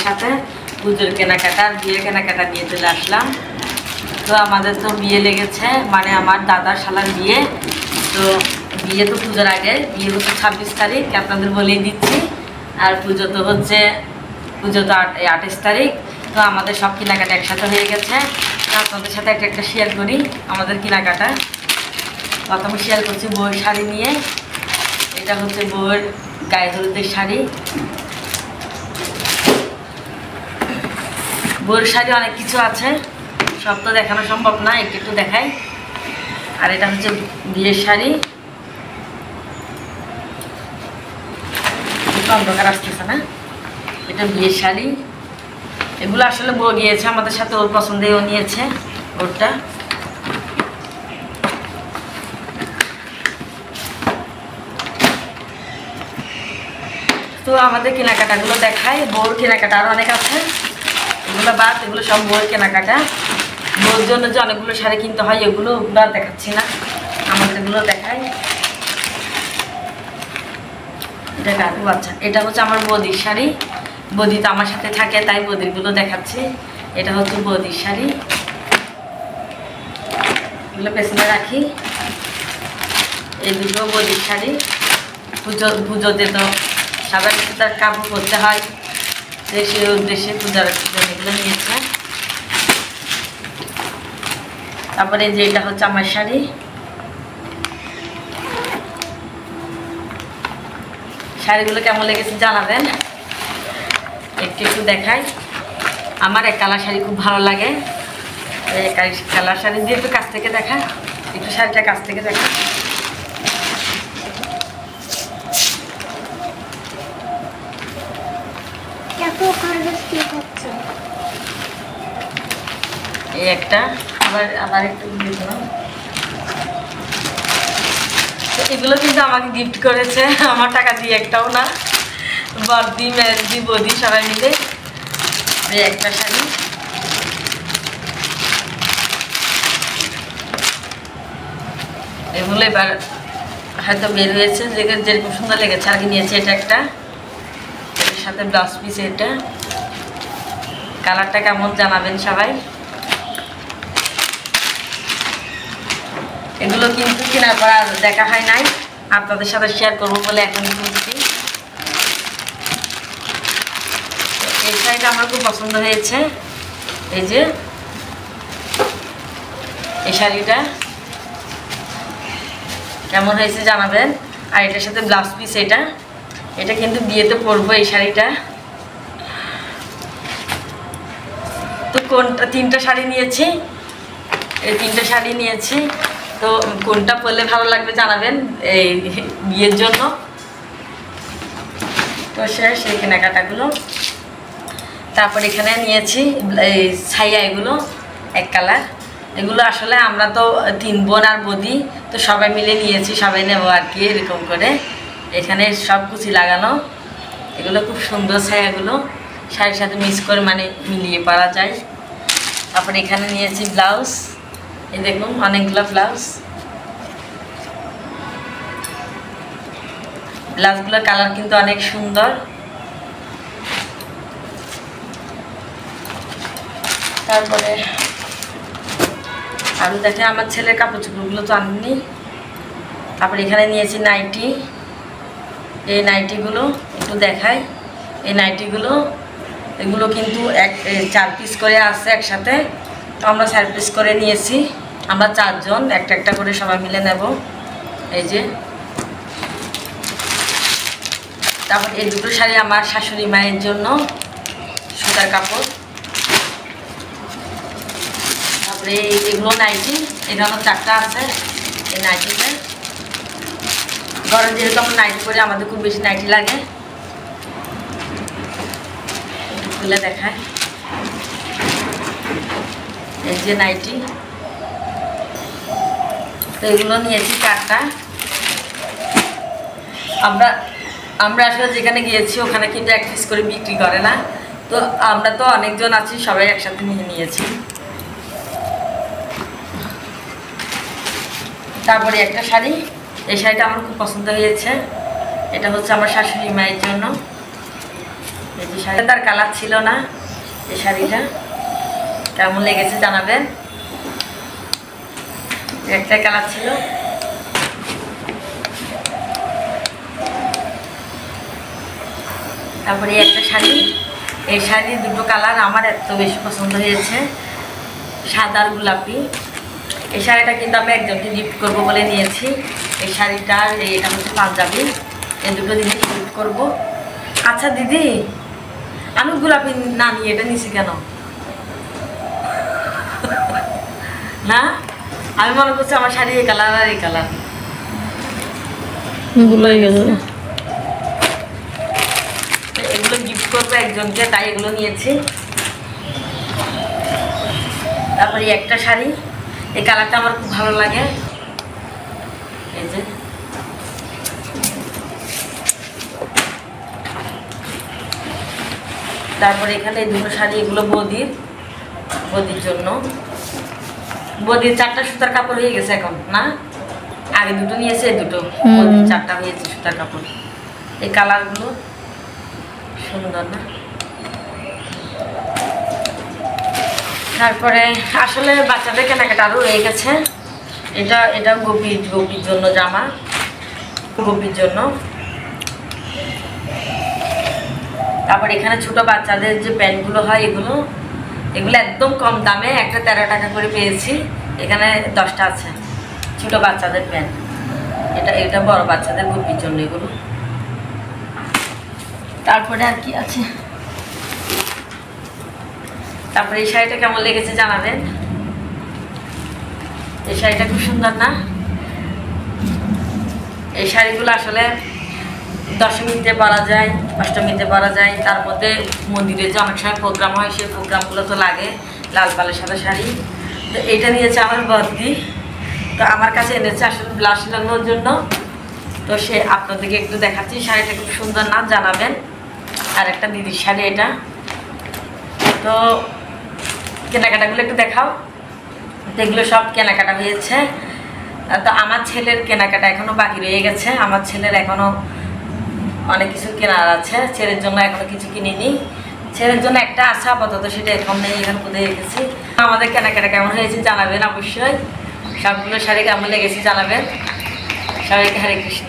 সাথে পুজোর কেনাকাটা আর বিয়ের কেনাকাটা নিয়ে চলে আসলাম। তো আমাদের তো বিয়ে লেগেছে, মানে আমার দাদার শালার বিয়ে। তো বিয়ে তো পুজোর আগে, বিয়ে হচ্ছে 26 তারিখ, আপনাদের বলেই দিচ্ছি। আর পুজো তো 28 তারিখ। তো আমাদের সব কেনাকাটা একসাথে হয়ে গেছে। তো আপনাদের সাথে একটা শেয়ার করি আমাদের কেনাকাটা। প্রথমে শেয়ার করছি বউয়ের শাড়ি নিয়ে। এটা হচ্ছে বউয়ের গায়ে হলুদের শাড়ি। বউয়ের শাড়ি অনেক কিছু আছে, সব তো দেখানো সম্ভব না, একটু দেখাই। আর এটা হচ্ছে বিয়ের শাড়ি, অন্ধকার আসতেছে না, এটা বিয়ের শাড়ি। এগুলো আসলে বউ গিয়েছে আমাদের সাথে, ওর পছন্দেই ও নিয়েছে ওরটা। তো আমাদের কেনাকাটাগুলো দেখাই। বউর কেনাকাটা আরও অনেক আছে, এগুলো বাদ, এগুলো সব বউয়ের কেনাকাটা। বউর জন্য যে অনেকগুলো শাড়ি কিনতে হয়, এগুলো আর দেখাচ্ছি না, আমাদের এগুলো দেখাই। এটা কাকু, আচ্ছা এটা হচ্ছে আমার বৌদির শাড়ি। বৌদি তো আমার সাথে থাকে, তাই বৌদিরগুলো দেখাচ্ছি। এটা হচ্ছে বৌদির শাড়ি, এগুলো পেছনে রাখি। এই দুটো বৌদির শাড়ি। পুজোতে তো সাদা সুতার কাপড় করতে হয়, দেশের উদ্দেশ্যে পূজার এগুলো নিয়েছে। তারপরে যে এটা হচ্ছে আমার শাড়ি। শাড়িগুলো কেমন লেগেছে জানাবেন, একটু দেখাই। আমার এক কালার শাড়ি খুব ভালো লাগে, কালার শাড়ি দিয়ে একটু কাছ থেকে দেখা, একটু শাড়িটা কাছ থেকে দেখা। এই একটা, আবার একটু দিলাম। এগুলো কিন্তু আমাকে গিফট করেছে, আমার টাকা দিয়ে, একটাও না, বর্দি মেজদি বৌদি সবাই মিলে। এই একটা শাড়ি, এগুলো এবার হয়তো বের হয়েছে, যেরকম সুন্দর লেগেছে আর কি নিয়েছে। এটা একটা, এর সাথে ব্লাউজ পিস। এটা কালারটা কেমন জানাবেন সবাই। এগুলো কিন্তু কেনার পর আর দেখা হয় নাই, আপনাদের সাথে শেয়ার করবো বলে এখন কিনছি। এই শাড়িটা আমার খুব পছন্দ হয়েছে। এই যে এই শাড়িটা কেমন হয়েছে জানাবেন। আর এটার সাথে ব্লাউজ পিস। এটা কিন্তু বিয়েতে পরবো এই শাড়িটা। তো কোনটা, 3টা শাড়ি নিয়েছি, এই 3টা শাড়ি নিয়েছি। তো কোনটা পরলে ভালো লাগবে জানাবেন এই বিয়ের জন্য। তো সেই কেনাকাটাগুলো। তারপর এখানে নিয়েছি এই ছাইয়া, এগুলো এক কালার। এগুলো আসলে আমরা তো 3 বোন আর বৌদি, তো সবাই মিলে নিয়েছি, সবাই নেবো আর কি, এরকম করে। এখানে সব কুচি লাগানো, এগুলো খুব সুন্দর ছায়াগুলো, শাড়ির সাথে মিক্স করে মানে মিলিয়ে পরা যায়। তারপরে এখানে নিয়েছি ব্লাউজ, এই দেখুন অনেকগুলো ব্লাউজগুলোর কালার কিন্তু অনেক সুন্দর। তারপরে আরও দেখে আমার ছেলের কাপড় চোপড়গুলো তো আনিনি। তারপরে এখানে নিয়েছি নাইটি, এই নাইটিগুলো একটু দেখাই। এই নাইটিগুলো, এগুলো কিন্তু 4 পিস করে আছে একসাথে, তো আমরা 4 পিস করে নিয়েছি। আমরা 4 জন একটা করে সবাই মিলে নেব। এই যে, তারপর এই দুটো শাড়ি আমার শাশুড়ি মায়ের জন্য, সুতার কাপড়। তারপরে এগুলো নাইটি, এটা আমার 4টা আছে। এই নাইটিতে ঘরে যেহেতু আমরা নাইটি করি, আমাদের খুব বেশি নাইটি লাগে। একটু খুলে দেখায়। এই যে নাইটি, তো এগুলো নিয়েছি 4টা। আমরা আসলে যেখানে গিয়েছি ওখানে কিন্তু 1 পিস করে বিক্রি করে না, তো আমরা তো অনেকজন আছি, সবাই একসাথে নিয়েছি। তারপরে একটা শাড়ি, এই শাড়িটা আমার খুব পছন্দ হয়েছে। এটা হচ্ছে আমার শাশুড়ি মায়ের জন্য। এই যে এই শাড়িটা তার কালার ছিল না, এই শাড়িটা কেমন লেগেছে জানাবেন। একটাই কালার ছিল। তারপরে একটা শাড়ি, এই শাড়ির দুটো কালার আমার এত বেশি পছন্দ হয়েছে, সাদা আর গোলাপি। এই শাড়িটা কিন্তু আমি একজনকে গিফট করবো বলে নিয়েছি। এই শাড়িটার এটা হচ্ছে পাঞ্জাবি, এই দুটো জিনিস গিফট করবো। আচ্ছা দিদি, আমি গোলাপি না নিয়ে এটা নিছি কেন? না, আমি মনে করছি আমার শাড়ি এই কালার আর এই কালার। এগুলো গিফট করবো একজনকে, তাই এগুলো নিয়েছি। তারপরে একটা শাড়ি, এই কালারটা আমার খুব ভালো লাগে। এই যে তারপরে এখানে এই দুটো শাড়ি, এগুলো বদির জন্য। বদির 4টা সুতার কাপড় হয়ে গেছে এখন না, আগে দুটো নিয়েছে, এই দুটো বদির 4টা হয়েছে সুতার কাপড়। এই কালারগুলো সুন্দর না? তারপরে আসলে বাচ্চাদের কেনাকাটা আরও রয়ে গেছে। এটা গোপীর জন্য জামা, গোপীর জন্য। তারপর এখানে ছোট বাচ্চাদের যে প্যান্টগুলো হয়, এগুলো একদম কম দামে, একটা 13 টাকা করে পেয়েছি। এখানে 10টা আছে ছোট বাচ্চাদের প্যান্ট। এটা বড় বাচ্চাদের গোপীর জন্য এগুলো। তারপরে আর কি আছে? তারপরে এই শাড়িটা কেমন লেগেছে জানাবেন। এই শাড়িটা খুব সুন্দর না? এই শাড়িগুলো আসলে দশমীতে পরা যায়, অষ্টমীতে পরা যায়। তার মধ্যে মন্দিরে যে অনেক সময় প্রোগ্রাম হয়, সেই প্রোগ্রামগুলো তো লাগে, লাল পালের সাদা শাড়ি। তো এইটা নিয়েছে আমার বদ্দি, তো আমার কাছে এনেছে আসলে ব্লাউজ লাগানোর জন্য। তো সে আপনাদেরকে একটু দেখাচ্ছি, শাড়িটা খুব সুন্দর না জানাবেন। আর একটা দিদির শাড়ি এটা। তো কেনাকাটাগুলো একটু দেখাও। এগুলো সব কেনাকাটা হয়েছে। তো আমার ছেলের কেনাকাটা এখনও বাকি রয়ে গেছে। আমার ছেলের এখনও অনেক কিছু কেনার আছে, ছেলের জন্য এখনও কিছু কিনিনি। ছেলের জন্য একটা আছে আপাতত, সেটা এখন নেই, এখানে কোথায় রেখেছি। আমাদের কেনাকাটা কেমন হয়েছে জানাবেন অবশ্যই। সবগুলো শাড়ি কেমন লেগেছে জানাবেন। সবাইকে হরে কৃষ্ণ।